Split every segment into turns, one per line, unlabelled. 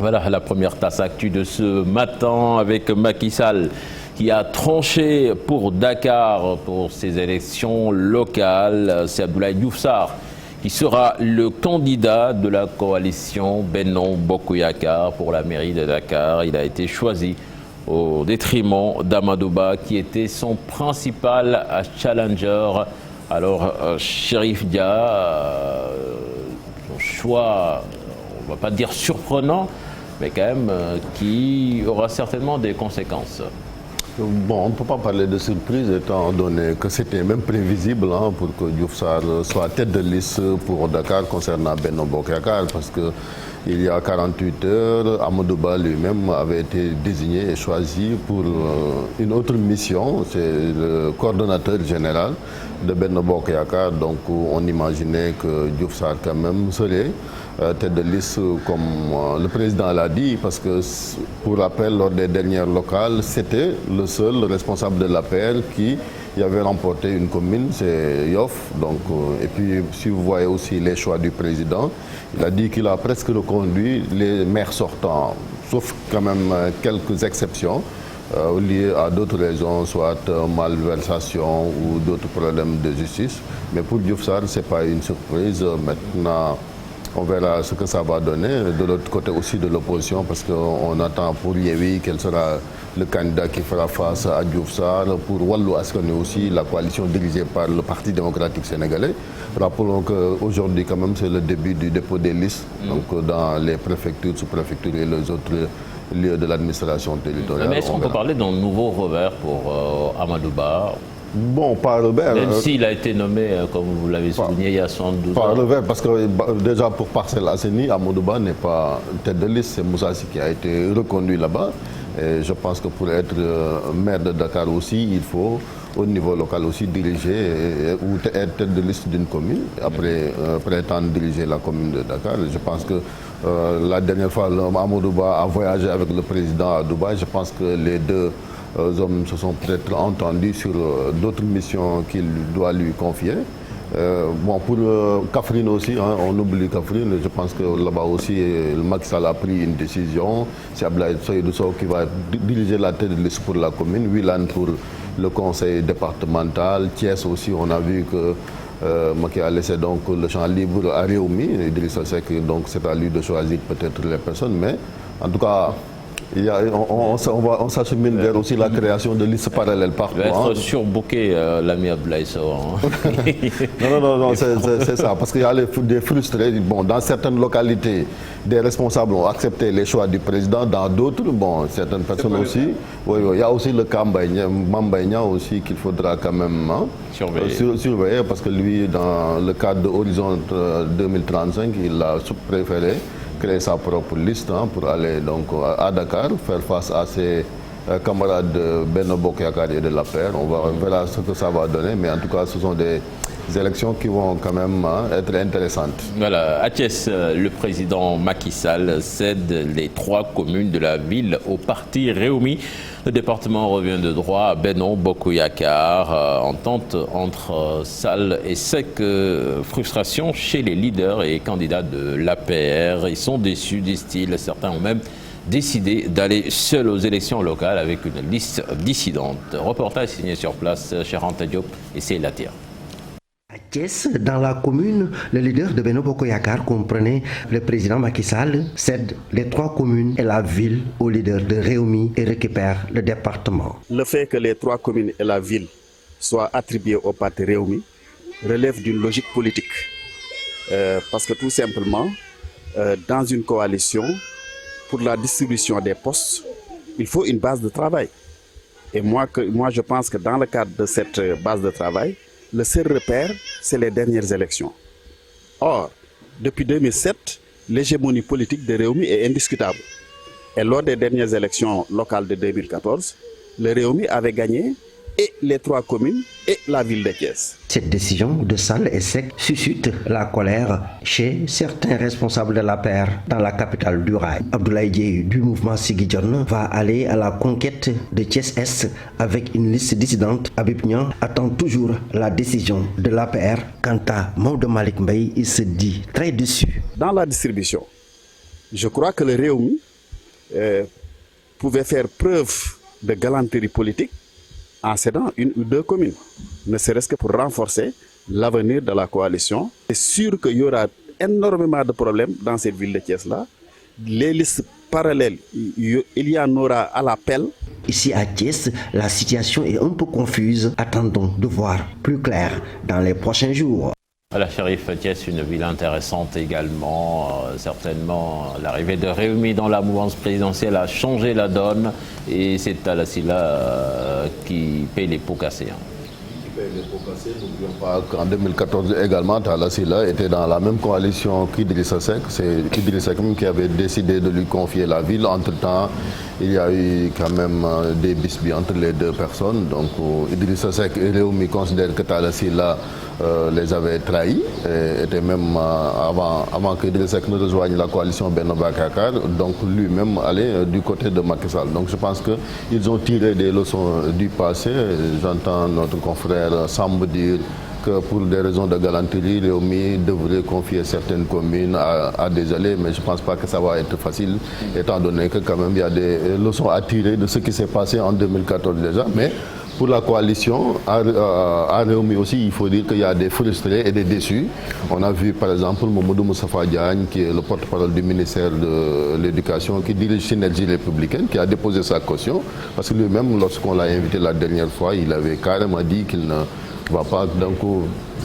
Voilà la première tasse actu de ce matin avec Macky Sall qui a tranché pour Dakar pour ces élections locales. C'est Abdoulaye Diouf Sarr qui sera le candidat de la coalition Benno Bokk Yakaar pour la mairie de Dakar. Il a été choisi au détriment d'Amadou Ba qui était son principal challenger. Alors Chérif Dia, son choix, on ne va pas dire surprenant, mais quand même qui aura certainement des conséquences.
Bon, on ne peut pas parler de surprise étant donné que c'était même prévisible pour que Diouf Sarr soit tête de liste pour Dakar concernant Benno Bokk Yakaar parce que il y a 48 heures, Amadou Ba lui-même avait été désigné et choisi pour une autre mission, c'est le coordonnateur général de Benno Bokk Yakaar, donc on imaginait que Diouf Sarr quand même serait tête de liste comme le président l'a dit, parce que pour rappel, lors des dernières locales, c'était le seul responsable de l'APR qui avait remporté une commune, c'est Yoff. Donc, et puis si vous voyez aussi les choix du président, il a dit qu'il a presque reconduit les maires sortants, sauf quand même quelques exceptions. Liées à d'autres raisons, soit malversation ou d'autres problèmes de justice. Mais pour Diouf Sarr, ce n'est pas une surprise. Maintenant, on verra ce que ça va donner. De l'autre côté aussi de l'opposition, parce qu'on attend pour Yewwi quel sera le candidat qui fera face à Diouf Sarr. Pour Wallu Askan aussi, la coalition dirigée par le Parti démocratique sénégalais. Rappelons qu'aujourd'hui, quand même, c'est le début du dépôt des listes, donc dans les préfectures, sous-préfectures et les autres lieux de l'administration territoriale.
Mais est-ce qu'on peut parler d'un nouveau revers pour Amadou Ba?
Bon, pas revers.
Même s'il a été nommé, comme vous l'avez souligné, il y a 72 ans.
Pas revers, parce que déjà pour Parcelles Assainies, Amadou Ba n'est pas tête de liste, c'est Moussa Sy qui a été reconduit là-bas. Et je pense que pour être maire de Dakar aussi, il faut au niveau local aussi diriger ou être tête de liste d'une commune. Après, prétendre diriger la commune de Dakar. Je pense que la dernière fois, Amadou Ba a voyagé avec le président à Dubaï. Je pense que les deux hommes se sont peut-être entendus sur d'autres missions qu'il doit lui confier. Bon, pour Kaffrine aussi, on oublie Kaffrine. Je pense que là-bas aussi, le Macky Sall a pris une décision. C'est Abdoulaye Seydou Sow qui va diriger la tête de liste pour la commune. Wilane pour le conseil départemental. Thiès aussi, on a vu que Macky a laissé donc le champ libre à Réumi. Idrissa Seck, donc c'est à lui de choisir peut-être les personnes. Mais en tout cas, on s'achemine vers aussi la création de listes parallèles partout.
Il va être surbooké, l'ami Abdoulaye Sow.
Non, c'est ça. Parce qu'il y a des frustrés. Bon, dans certaines localités, des responsables ont accepté les choix du président. Dans d'autres, bon, certaines personnes aussi. Oui, il y a aussi le cas Mambaïna aussi qu'il faudra quand même surveiller. Parce que lui, dans le cadre de Horizon 2035, il a préféré créer sa propre liste pour aller donc à Dakar, faire face à ses camarades de Benno Bokk Yakaar et de l'APR. On verra ce que ça va donner, mais en tout cas, ce sont des élections qui vont quand même être intéressantes.
Voilà, à Thiès, le président Macky Sall cède les 3 communes de la ville au parti Réumi. Le département revient de droit à Benno Bokk Yakaar. Entente entre Sall et Seck. Frustration chez les leaders et candidats de l'APR. Ils sont déçus, disent-ils. Certains ont même décidé d'aller seuls aux élections locales avec une liste dissidente. Reportage signé sur place, Anta Diop et c'est Latir.
À Thiès, dans la commune, le leader de Benno Bokk Yakaar, comprenait le président Macky Sall, cède les 3 communes et la ville au leader de Réumi et récupère le département.
Le fait que les 3 communes et la ville soient attribuées au parti Réumi relève d'une logique politique. Parce que tout simplement, dans une coalition, pour la distribution des postes, il faut une base de travail. Et moi je pense que dans le cadre de cette base de travail, le seul repère, c'est les dernières élections. Or, depuis 2007, l'hégémonie politique de Réumi est indiscutable. Et lors des dernières élections locales de 2014, le Réumi avait gagné et les 3 communes et la ville de Thiès.
Cette décision de Sall et Seck suscite la colère chez certains responsables de l'APR dans la capitale du rail. Abdoulaye Dièye du mouvement Siggi Jotna va aller à la conquête de Thiès-Est avec une liste dissidente. Habib Niang attend toujours la décision de l'APR. Quant à Maodo Malick Mbaye, il se dit très déçu.
Dans la distribution, je crois que le Réumi pouvait faire preuve de galanterie politique en cédant une ou deux communes, ne serait-ce que pour renforcer l'avenir de la coalition. C'est sûr qu'il y aura énormément de problèmes dans cette ville de Thiès-là. Les listes parallèles, il y en aura à l'appel.
Ici à Thiès, la situation est un peu confuse. Attendons de voir plus clair dans les prochains jours.
La Chérif, Thiès, une ville intéressante également. Certainement, l'arrivée de Réumi dans la mouvance présidentielle a changé la donne. Et c'est Talla Sylla qui paye les pots cassés.
N'oublions pas qu'en 2014 également, Talla Sylla était dans la même coalition qu'Idrissa Seck. C'est Idrissa Seck qui avait décidé de lui confier la ville. Entre-temps, il y a eu quand même des bisbilles entre les deux personnes. Donc Idrissa Seck et Réumi considèrent que Talla Sylla les avait trahis. Et était même avant que Idrissa Seck ne rejoigne la coalition Benno Bokk Yakaar, donc lui-même allait du côté de Macky Sall. Donc je pense qu'ils ont tiré des leçons du passé. J'entends notre confrère Samb dire que pour des raisons de galanterie, Réumi devrait confier certaines communes à des alliés, mais je ne pense pas que ça va être facile, étant donné que quand même il y a des leçons à tirer de ce qui s'est passé en 2014 déjà. Mais pour la coalition, à Réumi aussi, il faut dire qu'il y a des frustrés et des déçus. On a vu par exemple Mamadou Moustapha Diagne, qui est le porte-parole du ministère de l'Éducation, qui dirige Synergie républicaine, qui a déposé sa caution, parce que lui-même, lorsqu'on l'a invité la dernière fois, il avait carrément dit qu'il ne va pas donc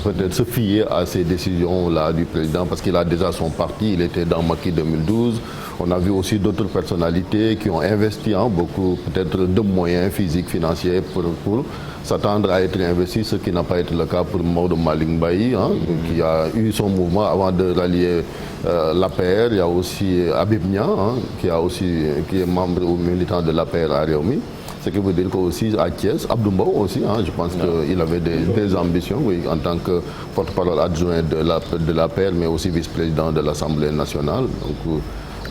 peut-être se fier à ces décisions-là du président, parce qu'il a déjà son parti, il était dans Macky 2012. On a vu aussi d'autres personnalités qui ont investi beaucoup, peut-être de moyens physiques, financiers pour s'attendre à être investis, ce qui n'a pas été le cas pour Maodo Malick Mbaye, qui a eu son mouvement avant de rallier l'APR. Il y a aussi Habib Niang, qui est membre ou militant de l'APR à Réumi. Ce qui veut dire qu'aussi à Thiès, Abdou Mbow aussi, je pense qu'il avait des ambitions, oui, en tant que porte-parole adjoint de l'APR, mais aussi vice-président de l'Assemblée nationale. Donc,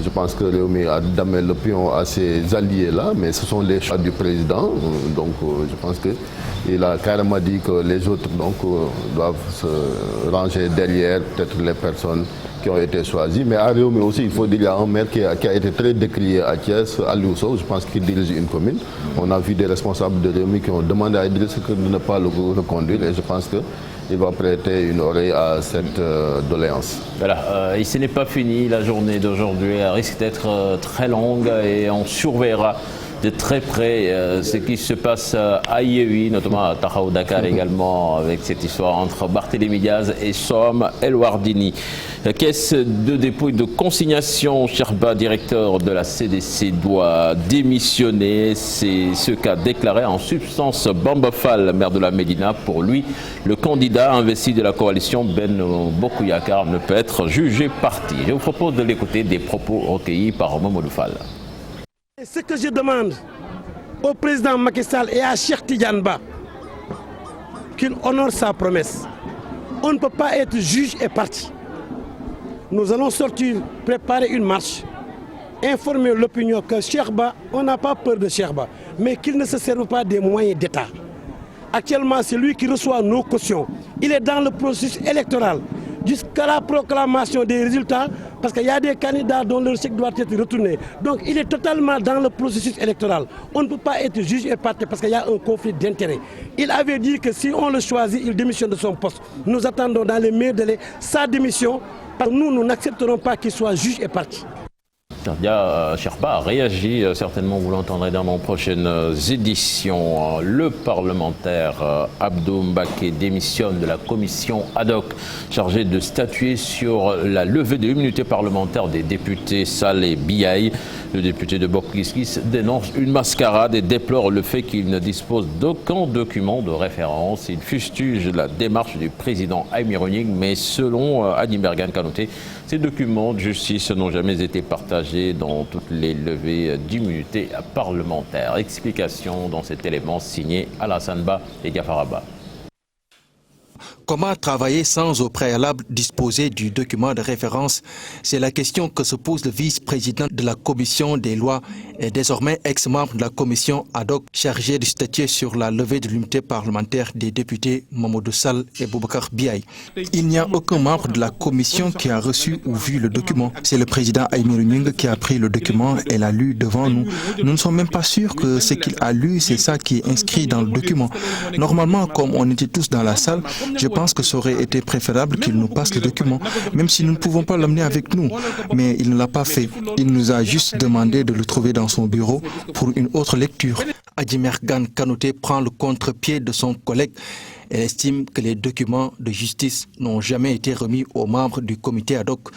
je pense que Réumi a damé le pion à ses alliés-là, mais ce sont les choix du président. Donc je pense qu'il a carrément dit que les autres doivent se ranger derrière peut-être les personnes qui ont été choisies. Mais à Réumi aussi, il faut dire qu'il y a un maire qui a été très décrié à Thiès, Aliou Sow, je pense qu'il dirige une commune. On a vu des responsables de Réumi qui ont demandé à Idrissa de ne pas le reconduire, et je pense que il va prêter une oreille à cette doléance. Voilà,
et ce n'est pas fini, la journée d'aujourd'hui. Elle risque d'être très longue et on surveillera de très près ce qui se passe à Yewwi, notamment à Taxawu Dakar également, avec cette histoire entre Barthélémy Diaz et Soham El Wardini. Caisse de dépôt et de consignation, Sherba, directeur de la CDC, doit démissionner. C'est ce qu'a déclaré en substance Bamba Fall, maire de la Médina. Pour lui, le candidat investi de la coalition Benno Bokk Yakaar ne peut être jugé parti. Je vous propose de l'écouter, des propos recueillis par Mamadou Fall.
Ce que je demande au président Macky Sall et à Cheikh Tidiane Ba, qu'il honore sa promesse. On ne peut pas être juge et parti. Nous allons sortir, préparer une marche, informer l'opinion que Cheikh Ba, on n'a pas peur de Cheikh Ba, mais qu'il ne se serve pas des moyens d'État. Actuellement, c'est lui qui reçoit nos cautions. Il est dans le processus électoral jusqu'à la proclamation des résultats, parce qu'il y a des candidats dont leur chèque doit être retourné. Donc il est totalement dans le processus électoral. On ne peut pas être juge et parti parce qu'il y a un conflit d'intérêts. Il avait dit que si on le choisit, il démissionne de son poste. Nous attendons dans les meilleurs délais sa démission, parce que nous n'accepterons pas qu'il soit juge et parti.
Sherba a réagi, certainement vous l'entendrez dans nos prochaines éditions. Le parlementaire Abdou Mbaké démissionne de la commission ad hoc chargée de statuer sur la levée de l'immunité parlementaire des députés Sall et Biaye. Le député de Bokk Gis Gis dénonce une mascarade et déplore le fait qu'il ne dispose d'aucun document de référence. Il fustige la démarche du président Ayméronique, mais selon Adi Mergane Kanouté, ces documents de justice n'ont jamais été partagés dans toutes les levées d'immunité parlementaire. Explication dans cet élément signé Alassane Ba et Gafaraba.
Comment travailler sans au préalable disposer du document de référence? C'est la question que se pose le vice-président de la commission des lois et désormais ex-membre de la commission ad hoc chargée de statuer sur la levée de l'immunité parlementaire des députés Mamadou Sall et Boubacar Biaye. Il n'y a aucun membre de la commission qui a reçu ou vu le document. C'est le président Aymérou Gningue qui a pris le document et l'a lu devant nous. Nous ne sommes même pas sûrs que ce qu'il a lu, c'est ça qui est inscrit dans le document. Normalement, comme on était tous dans la salle, je pense que ça aurait été préférable qu'il nous passe le document, même si nous ne pouvons pas l'amener avec nous. Mais il ne l'a pas fait. Il nous a juste demandé de le trouver dans son bureau pour une autre lecture. Adji Mergane Kanouté prend le contre-pied de son collègue. Elle estime que les documents de justice n'ont jamais été remis aux membres du comité ad hoc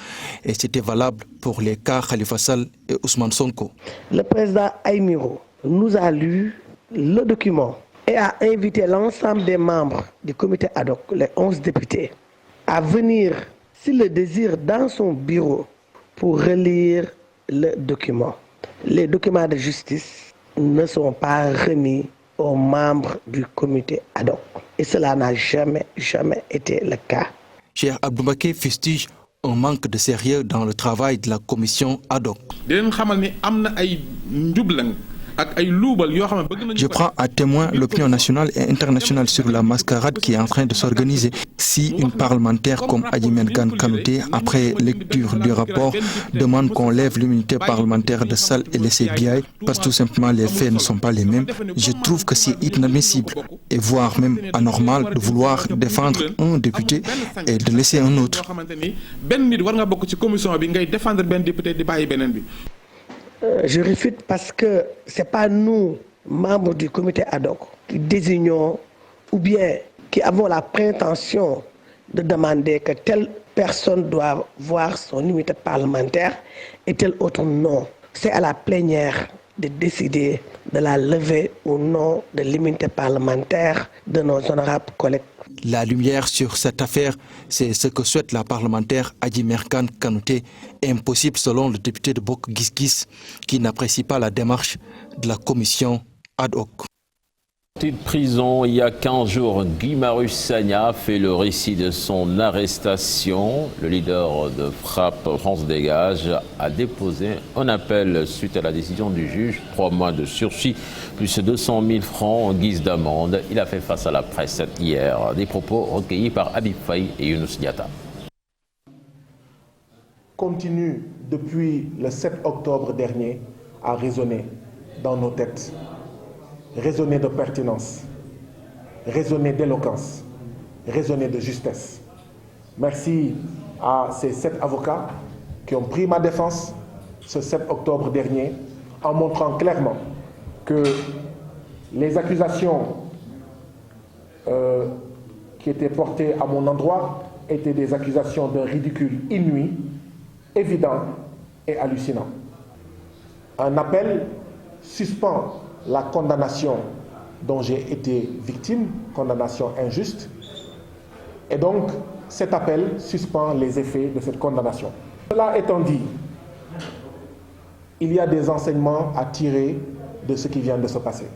et c'était valable pour les cas Khalifa Sall et Ousmane Sonko.
Le président Aymérou nous a lu le document et a invité l'ensemble des membres du comité ad hoc, les 11 députés, à venir, s'ils le désirent, dans son bureau pour relire le document. Les documents de justice ne sont pas remis aux membres du comité ad hoc. Et cela n'a jamais été le cas.
Cheikh Abdoumbake fustige un manque de sérieux dans le travail de la commission ad hoc. Je prends à témoin l'opinion nationale et internationale sur la mascarade qui est en train de s'organiser. Si une parlementaire comme Adji Mergane Kanouté, après lecture du rapport, demande qu'on lève l'immunité parlementaire de Sall et laisser Biaye, parce que tout simplement les faits ne sont pas les mêmes, je trouve que c'est inadmissible et voire même anormal de vouloir défendre un député et de laisser un autre.
Je réfute parce que ce n'est pas nous, membres du comité ad hoc, qui désignons ou bien qui avons la prétention de demander que telle personne doit voir son immunité parlementaire et telle autre non. C'est à la plénière de décider de la levée ou non de l'immunité parlementaire de nos honorables collègues.
La lumière sur cette affaire, c'est ce que souhaite la parlementaire Adji Mergane Kanouté, impossible selon le député de Bok Gis qui n'apprécie pas la démarche de la commission ad hoc.
Sorti de prison il y a 15 jours, Guy Marius Sagna fait le récit de son arrestation. Le leader de Frappe France Dégage a déposé un appel suite à la décision du juge. 3 mois de sursis, plus 200 000 francs en guise d'amende. Il a fait face à la presse hier. Des propos recueillis par Habib Faye et Younous Diatta.
Continue depuis le 7 octobre dernier à résonner dans nos têtes. Raisonner de pertinence, raisonner d'éloquence, raisonner de justesse. Merci à ces 7 avocats qui ont pris ma défense ce 7 octobre dernier en montrant clairement que les accusations qui étaient portées à mon endroit étaient des accusations d'un ridicule inouï, évident et hallucinant. Un appel suspend la condamnation dont j'ai été victime, condamnation injuste, et donc cet appel suspend les effets de cette condamnation. Cela étant dit, il y a des enseignements à tirer de ce qui vient de se passer.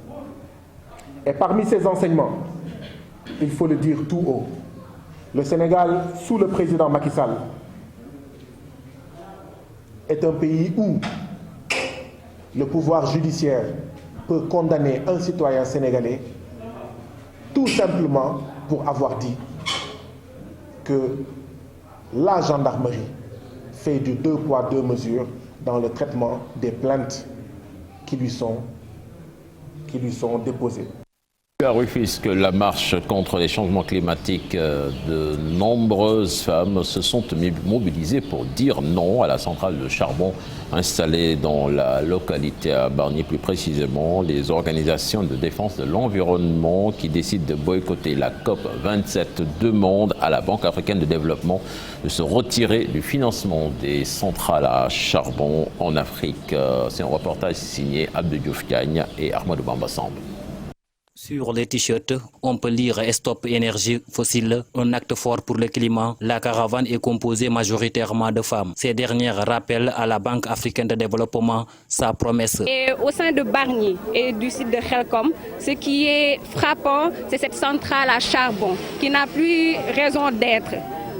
Et parmi ces enseignements, il faut le dire tout haut, le Sénégal, sous le président Macky Sall, est un pays où le pouvoir judiciaire peut condamner un citoyen sénégalais tout simplement pour avoir dit que la gendarmerie fait du 2 poids 2 mesures dans le traitement des plaintes qui lui sont déposées.
À Rufisque, la marche contre les changements climatiques, de nombreuses femmes se sont mobilisées pour dire non à la centrale de charbon installée dans la localité à Bargny. Plus précisément, les organisations de défense de l'environnement qui décident de boycotter la COP27 demandent à la Banque africaine de développement de se retirer du financement des centrales à charbon en Afrique. C'est un reportage signé Abdou Diouf Diagne et Ahmadou Bamba Samb.
Sur les t-shirts, on peut lire « Stop énergie fossile, un acte fort pour le climat ». La caravane est composée majoritairement de femmes. Ces dernières rappellent à la Banque africaine de développement sa promesse.
Et au sein de Bargny et du site de Khelcom, ce qui est frappant, c'est cette centrale à charbon qui n'a plus raison d'être.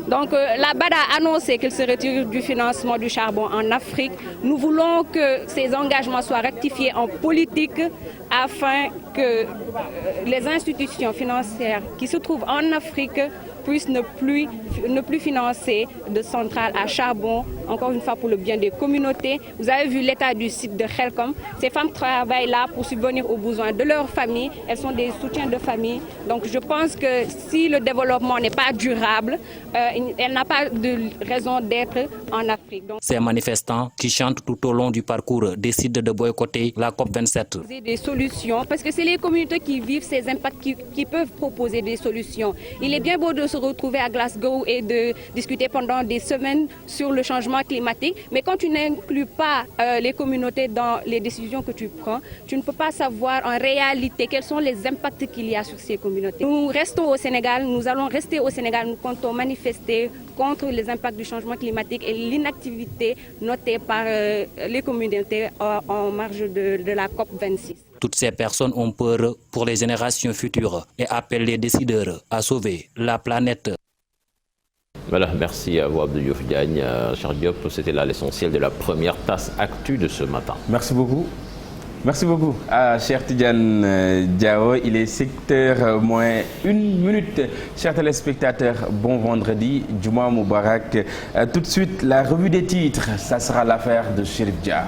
Donc la BAD a annoncé qu'elle se retire du financement du charbon en Afrique. Nous voulons que ces engagements soient rectifiés en politique afin que les institutions financières qui se trouvent en Afrique puissent ne plus financer de centrales à charbon, encore une fois pour le bien des communautés. Vous avez vu l'état du site de Khelcom. Ces femmes travaillent là pour subvenir aux besoins de leur famille. Elles sont des soutiens de famille. Donc je pense que si le développement n'est pas durable, elle n'a pas de raison d'être en Afrique. Donc,
ces manifestants qui chantent tout au long du parcours décident de boycotter la COP27.
Des solutions, parce que c'est les communautés qui vivent ces impacts qui peuvent proposer des solutions. Il est bien beau de se retrouver à Glasgow et de discuter pendant des semaines sur le changement climatique, mais quand tu n'inclus pas les communautés dans les décisions que tu prends, tu ne peux pas savoir en réalité quels sont les impacts qu'il y a sur ces communautés. Nous restons au Sénégal, nous allons rester au Sénégal, nous comptons manifester contre les impacts du changement climatique et l'inactivité notée par les communautés en marge de la COP26.
Toutes ces personnes ont peur pour les générations futures et appellent les décideurs à sauver la planète.
Voilà, merci à vous Abdou Diouf Diagne. Cher Diop, c'était là l'essentiel de la première tasse actu de ce matin.
Merci beaucoup. Merci beaucoup à cher Tidiane Diao. Il est 7h moins 1 minute. Chers téléspectateurs, bon vendredi, Juma Moubarak. Tout de suite, la revue des titres, ça sera l'affaire de Chérif Dia.